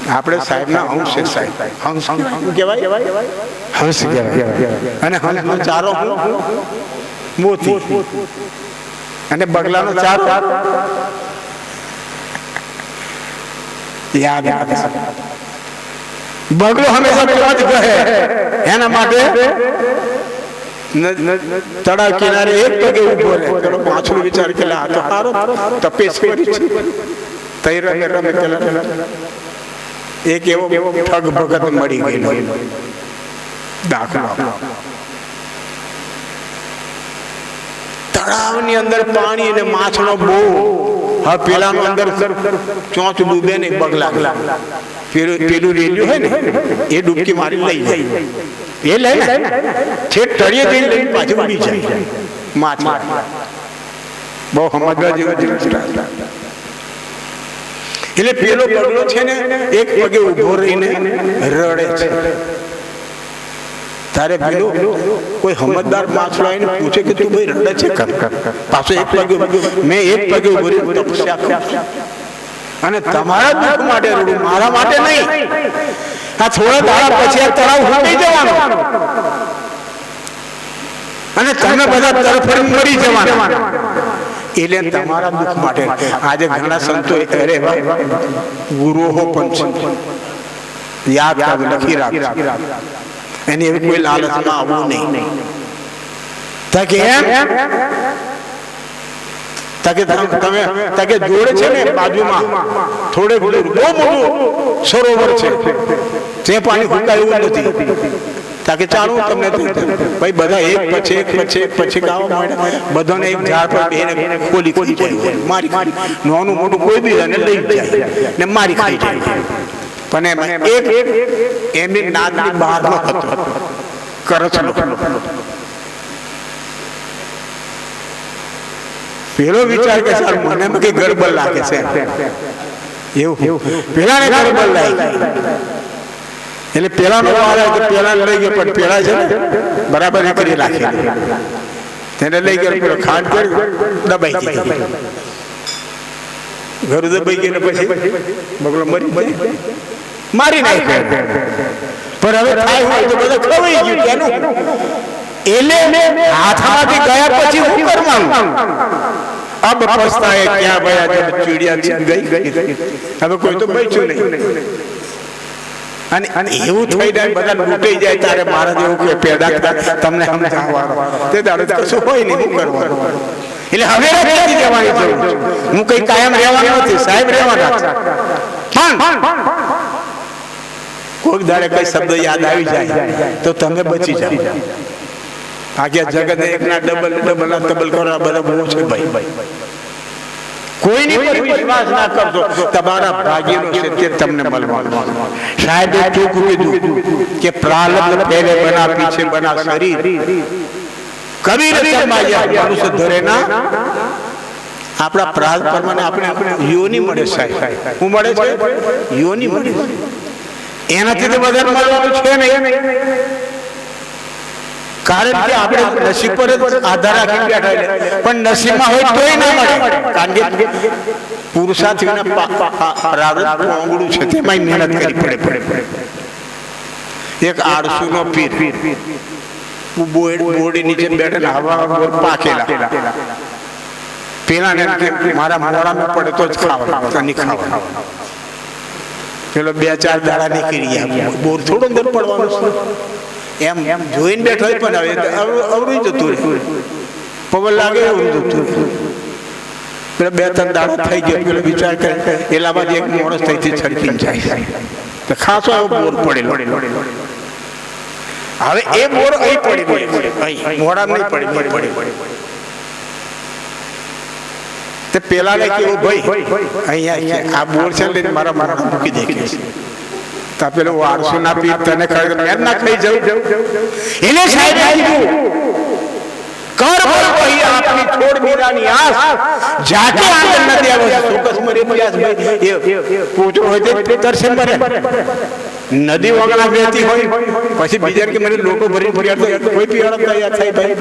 આપણે સાહેબના અંશ છે. સાહેબ હંસ કહેવાય, હંસ કહેવાય. અને હંસનો ચારો મોતી અને બગલાનો ચારો યાદ. બગલો હંમેશા પેલા જ કહે. એના માટે તળાવ કિનારે એક પગે ઉભો રહે. પેલો માછલું વિચાર કે આ તો સારો તપેશ કરી છે. તઈ રમે રમે પેલા એક એવો ઠગ ભગત મળી ગયેલો દાખલો. તળાવની અંદર પાણી અને માછલો બહુ. હા, પેલાનું અંદર ચોંચ ડૂબે ને બગલા પેલું રેલ્યું હોય ને એ ડૂબકી મારી લઈ જાય. એ લઈ છેક તળિયે જઈને લઈને પાછું ઉડી જાય. માછલા બહુ સમજવા જેવું. એટલે પેલો બગલો છે ને એક પગે ઉભો રહીને રડે છે. તારે પેલો કોઈ સમજદાર માછલો આવીને પૂછે કે તું ભાઈ રડે છે પાછો એક પગે મેં એક પગે ઉભો રહી તપસ્યા કરું અને તમારા દુઃખ માટે રડું, મારા માટે નહીં. આ થોડા દાડા પછી આ તળાવ ઉડી જવાનો અને તમે બધા તરફડી મરી જવાના. એટલે તમારા દુઃખ માટે આજે ઘણા સંતો અરે ગુરુઓ પણ છે. યાદ લખી રાખજો. એની એવી કોઈ લાલચમાં આવવું નહીં. તાકે જોડે છે ને બાજુમાં થોડે બહુ મોટું સરોવર છે. તે પાણી ફૂંકાય એવું નથી. તાકે ચાલુ તમને ભાઈ બધા એક પછી ગાવા માંડે. બધાને એક ઝાડ પર બેને ખોલી જાય મારી નાનું મોટું કોઈ બી લઈ જાય ને મારી ખાઈ જાય. પણ એક એમની નાદની બહારનો હતો કરચલો. પેલો વિચાર કે સર મને કઈ ગડબડ લાગે છે એવું. પેલાને ગડબડ લાગી એટલે પેલાનો પેલા લઈ ગયો. પણ પેલા છે ને બરાબર કરી રાખી તેને લઈ ગયો. પેલો ખાંડ કરી દબાઈ ગઈ. ઘર દબાઈ ગઈ ને પછી બગલો મારી નાખ્યો. પણ હવે થાય હોય તો બધા ખવાઈ ગયું તેનું. એટલે હાથમાંથી ગયા પછી શું કરવાનું? અબ પસ્તાએ ક્યાં ભયા જબ ચીડિયા છીન ગઈ. હવે કોઈ તો બચ્યું નહીં. અને એવું થઈ જાય બધા લૂંટાઈ જાય ત્યારે મારા જેવું કે પેદા તમને સમજાવવાનું તે દાડે કશું હોય નહીં. શું કરવાનું? એટલે હવે નથી જવાની જરૂર. હું કઈ કાયમ રહેવાનો નથી. સાહેબ રહેવાના છે. પણ કોઈક દાડે કઈ શબ્દ યાદ આવી જાય તો તમે બચી જાઓ. આખી જગત એકના ડબલ કરવા બધા બહુ છે ભાઈ. કોઈની પર વિશ્વાસ ના કરજો. તમારા ભાગ્યનો છે તે તમને મળવાનું. સાહેબે ચોખ્ખું કીધું કે પ્રારબ્ધ પહેલે બના પીછે બના શરીર કબીર શર્માયા મનુષ્ય ધરે ના. આપણા પ્રારબ્ધ પ્રમાણે આપણે યોની મળે. સાહેબ શું મળે છે? યોની મળે. એનાથી તો વધારે મળવાનું છે નહીં. કારણ કે આપણે નસીબ પર જ આધાર રાખી બેઠા. પણ નસીબમાં હોય તોય ના મળે. કારણ કે પુરુષાર્થ વિના પ્રારબ્ધ ઓંગળું છે. તેમાં મહેનત કરવી પડે. એક આળસુ નો પીર બોડી નીચે બેઠેલા હવા પાકેલા. પેલા ને મારા મોડામાં પડે તો જ ખાવા. પેલો 2-4 દાડા નીકળી ગયા. બોર થોડો અંદર પડવાનો એમ જોઈને બેઠો પણ હવે અવરું જતું રહે. પવન લાગે એવું જતું. પેલા 2-3 દાડા થઈ ગયો. પેલો વિચાર કરે એલા બાદ એક માણસ થઈથી છડકીને જાય. તો ખાસો એવો બોર પડેલો. હવે એ બોર અહીં પડી મોડા નહીં પડી. તે પેલા ને કેવું ભાઈ અહીંયા આ બોર છે ને મારા મૂકી દે. પેલો વારસો ના પીર તને મેં ના ખાઈ જવું. એને સાહેબ કર પર કહી આપની છોડ મીરાની આસ જાતે આનંદ ન દેવો. ચોક્કસ મરી પ્યાસ ભાઈ એ પૂછો હોય તે તરસે મરે. નદી વગણા વહેતી હોય પછી બીજા કે મને લોકો ભરી ફરિયાદ કોઈ પીવાળા તૈયાર થાય ભાઈ.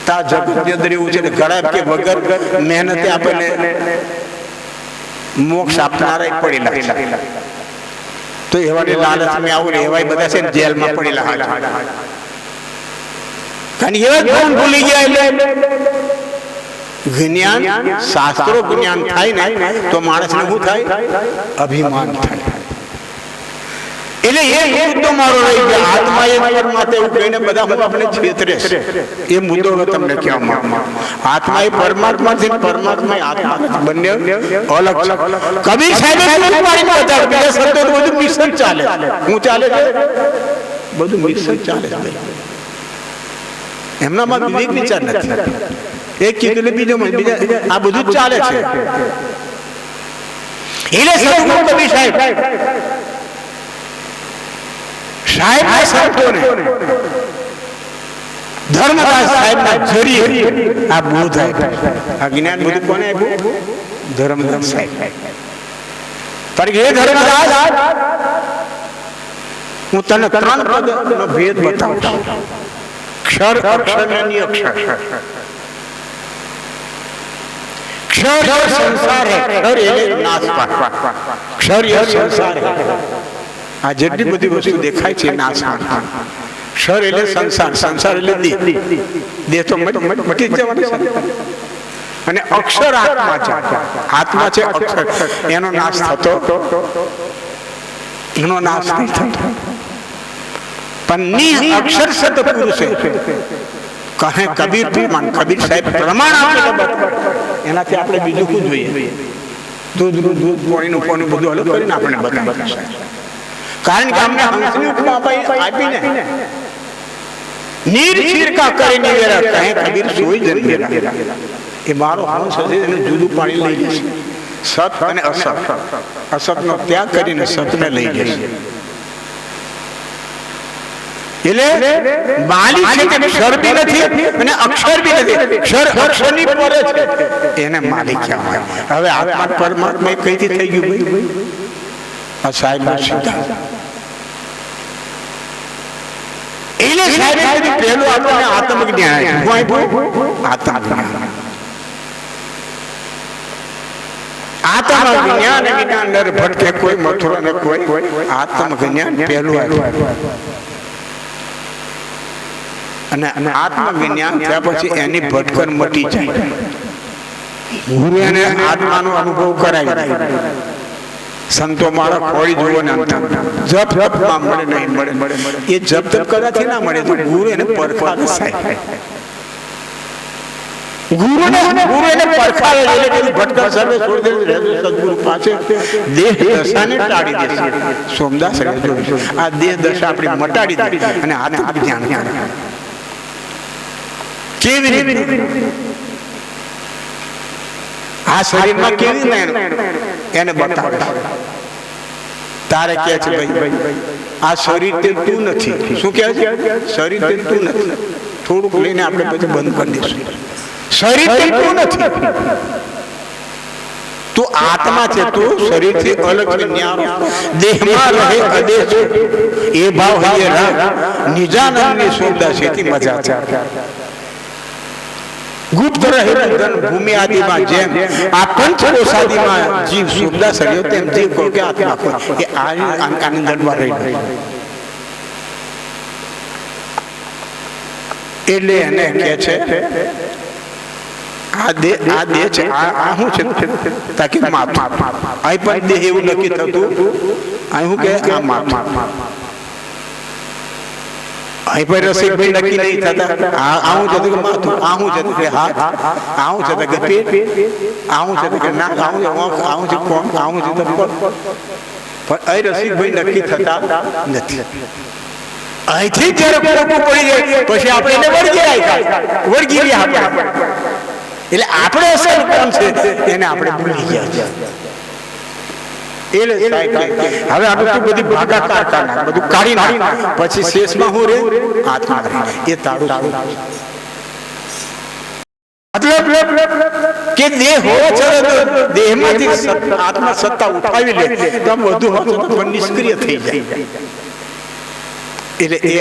તા જગત ની અંદર એવું છે ને ઘણા કે વગર મહેનતે આપણને મોક્ષ આપનારા પડેલા છે. તો એવાની લાલચ મેં આવું એવા બધા છે ને જેલમાં પડેલા હાલ. કારણ એવા જ્ઞાન ભૂલી ગયા એટલે જ્ઞાન શાસ્ત્રો જ્ઞાન થાય ને તો માણસને શું થાય? અભિમાન થાય. એટલે એ મુદ્દો મારો રહી ગયો. આત્મા એ પરમાત્મા એવું કહીને બધા હું આપણે છેતરે છે. એ મુદ્દો તમને કહેવા માંગુ. આત્મા એ પરમાત્મા છે, પરમાત્મા એ આત્મા, બંને અલગ છે. કબીર સાહેબે પૂરું પાડીને બતાવ્યું. બીજા શબ્દો બધું મિશ્રણ ચાલે. શું ચાલે છે? બધું મિશ્રણ ચાલે છે. એમનામાં વિવેક વિચાર નથી. એક કીધું બીજો બીજા આ બધું જ ચાલે છે. એટલે સદગુરુ કબીર સાહેબ સાહેબના સંતોને ધર્મદાસ સાહેબના જરીએ આ બોધ આપ્યો. આ જ્ઞાન બધું કોને આપ્યું? ધર્મદાસ સાહેબ. કારણ કે એ ધર્મદાસ હું તને 3 પદનો ભેદ બતાવું છું. ક્ષર, અક્ષર અને નિરક્ષર. क्षर संसार है, क्षर એટલે નાશ પામવા. क्षर એ સંસાર है. આ જેટલી બધી વસ્તુ દેખાય છે નાશ પામવા. क्षर એટલે સંસાર, સંસાર એટલે દેહ તો મટી જ જવાનો છે. અને અક્ષર આત્મા છે. આત્મા છે અક્ષર, એનો નાશ થતો એનો નાશ નહીં થતો. પણ ની અક્ષર સત પુરુષ કહે કબીર પ્રમાણ. કબીર સાહેબ પ્રમાણ આપેલા એનાથી આપણે બીજું શું જોઈએ? દૂધ પાણીનું પાણી બધું અલગ કરીને આપણે બતાવ્યું. કારણ કે અમને હંસની ઉપમા આપીને નીર છીરકા કરી નિવેરા કહે કબીર સોઈ જન્મેરા. એ મારો હંસ હશે એને જુદું પાણી લઈ જશે. સત અને અસત, અસતનો ત્યાગ કરીને સતને લઈ જશે. એટલે માલિક છે તે ક્ષર બી નથી અને અક્ષર બી નથી. ક્ષર અક્ષરની પર છે, એને માલિક કહેવાય. હવે આત્મા પરમાત્મા કઈથી થઈ ગયું ભાઈ? આ સાહેબનો સિદ્ધાંત. એટલે સાહેબ પહેલું આપણને આત્મજ્ઞાન આપ્યું. આત્મજ્ઞાન, આત્મજ્ઞાન વિના નર ભટકે કોઈ, મથુરા ને કોઈ. આત્મજ્ઞાન પહેલું આપ્યું. અને આત્મજ્ઞાન થયા પછી એની ભટકર મટી જાય. ગુરુ એને આત્માનો અનુભવ કરાવી. સંતો મારા ખોળી જોવો ને જપ જપમાં મળે નહીં મળે. એ જપ જપ કરવાથી ના મળે તો ગુરુ એને પરખાવે. ગુરુ એને પરખાવે એટલે ભટકર સર્વે છોડી દે. સદગુરુ પાસે દેહ દશાને ટાળી દેશે. સોમદાસ આ દેહ દશા આપણી મટાડી દે અને આત્મજ્ઞાન કરે. કેવી રીતે? આ શરીરમાં કેવી રીતે એને બતાવે. તારે કહે છે ભાઈ આ શરીર તે તું નથી. શું કહે છે? શરીર તે તું નથી. થોડુંક લઈને આપણે બધું બંધ કરી દઈશું. શરીર તે તું નથી. તું આત્મા છે. તું શરીરથી અલગ ન્યારો દેહમાં રહે અદેહ છે. એ ભાવ હૈયે રાખ નિજાનંદની સોમદાસેથી મજા છે. ગુપ્ત રહેલું ધન ભૂમિ આદિમાં જેમ આ પંચકોશાદિમાં જીવ સોમદાસ રહ્યો તેમ જીવ કહો કે આત્મા કહો. એ આનંદમાં રહી. એટલે એને કહે છે આ દેહ છે. આ શું છે? તાકી માપ. અહીં પણ દેહ એવું નક્કી થતું. અહીં શું કે આ માપ. અહીં પર રસિકભાઈ નક્કી નહીં થતા. આવું જતું કે માથું, આવું જતું કે હાથ, આવું જતું કે પેટ, આવું જતું કે નાક, આવું છે કોણ, આવું છે તો પણ અહીં રસિકભાઈ નક્કી થતા નથી. અહીંથી જ્યારે પોકું પડી જાય પછી આપણે એને વળગી રહ્યા. એટલે આપણે અસર કોણ છે એને આપણે ભૂલી ગયા. એટલે હવે આપણે બધી ભાગાકાર બધું કાઢી નાખ. પછી શેષમાં હું રે આત્મા. એ તારું મતલબ કે દેહ હોવો છતાં દેહમાંથી આત્મા સત્તા ઉઠાવી લે તો બધું હોતું પણ નિષ્ક્રિય થઈ જાય. એટલે એ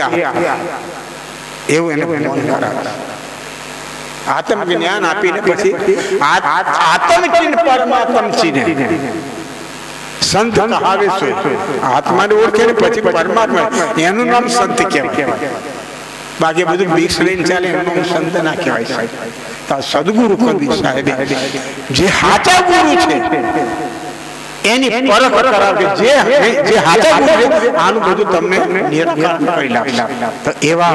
એવું એને આત્મ જ્ઞાન આપીને પછી આત્મચિન પરમાત્મ ચીને સંત કહાવે છે. આત્માને ઓળખે ને પછી પરમાત્મા, એનું નામ સંત કહેવાય. બાકી બધું મિક્સ લઈને ચાલે એનું નામ સંત ના કહેવાય. તો સદગુરુ કબીર સાહેબે જે સાચા ગુરુ છે એની પરખ કરાવે, જે સાચા ગુરુ છે આનું બધું તમને નિરાકરણ કરી લાવશે. તો એવા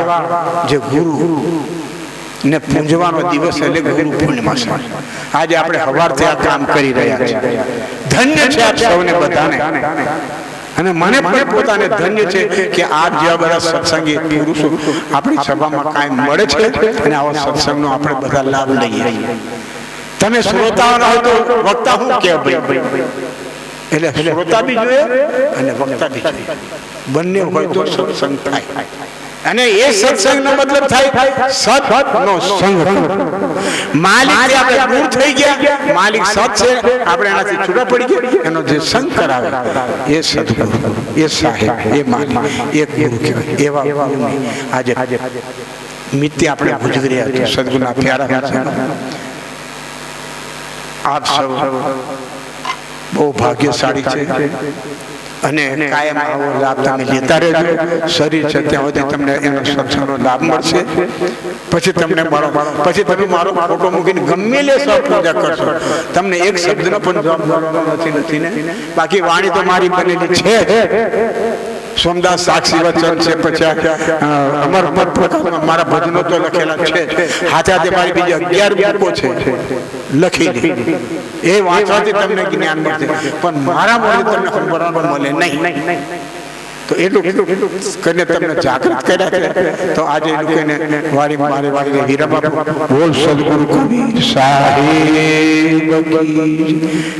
જે ગુરુ ને પૂંજવાનો દિવસ એટલે ગુરુ પૂર્ણિમા છે. આજે આપણે સવારથી આ કામ કરી રહ્યા છીએ. ધન્ય છે આપ સૌને બધાને, અને મને પણ પોતાને ધન્ય છે કે આપ જેવા બધા સત્સંગી પુરુષો આપણી સભામાં કાયમ મળે છે, અને આવા સત્સંગનો આપણે બધા લાભ લઈએ. તમે શ્રોતાઓના હોય તો વક્તા શું કે ભાઈ, એટલે શ્રોતા બી જોઈએ અને વક્તા બી જોઈએ, બંને હોય તો સત્સંગ થાય. અને એ સત્સંગનો મતલબ થાય સતનો સંગ. માલિક આપણે દૂર થઈ ગયા, માલિક સત છે, આપણે એનાથી છૂટા પડી ગયા, એનો જે સંગ કરાવે એ સદગુરુ, એ સાહેબ, એ માલિક, એ ગુરુ કહેવાય. એવા આજે મિત્ય આપણે ભૂજવી રહ્યા છીએ સદગુરુના પ્યારા. આપ સૌ બહુ ભાગ્યશાળી છે, અને કાયમ આવો લાભ તમે લેતા રહેજો. શરીર છે ત્યાં સુધી તમને એનો સત્સંગનો લાભ મળશે. પછી તમને મળો, પછી તમે મારો ફોટો મૂકીને ગમે લે સૌ પૂજા કરશો, તમને એક શબ્દનો પણ જવાબ મળવાનો નથી ને. બાકી વાણી તો મારી બનેલી છે, સોમદાસ સાક્ષી વચન છે, પછી અમર મારા ભજનો તો લખેલા છે. હાથે મારી બીજી 11 બુકો છે લખેલી, એ વાંચવાથી તમને જ્ઞાન મળશે, પણ મારા મોઢે તમને સંભળવાનું મળે નહીં. તો એટલું કરીને તમને જાગૃત કર્યા છે. તો આજે એ લોકોને વારી હીરા બાપુ બોલ સદગુરુ કબીર સાહેબ.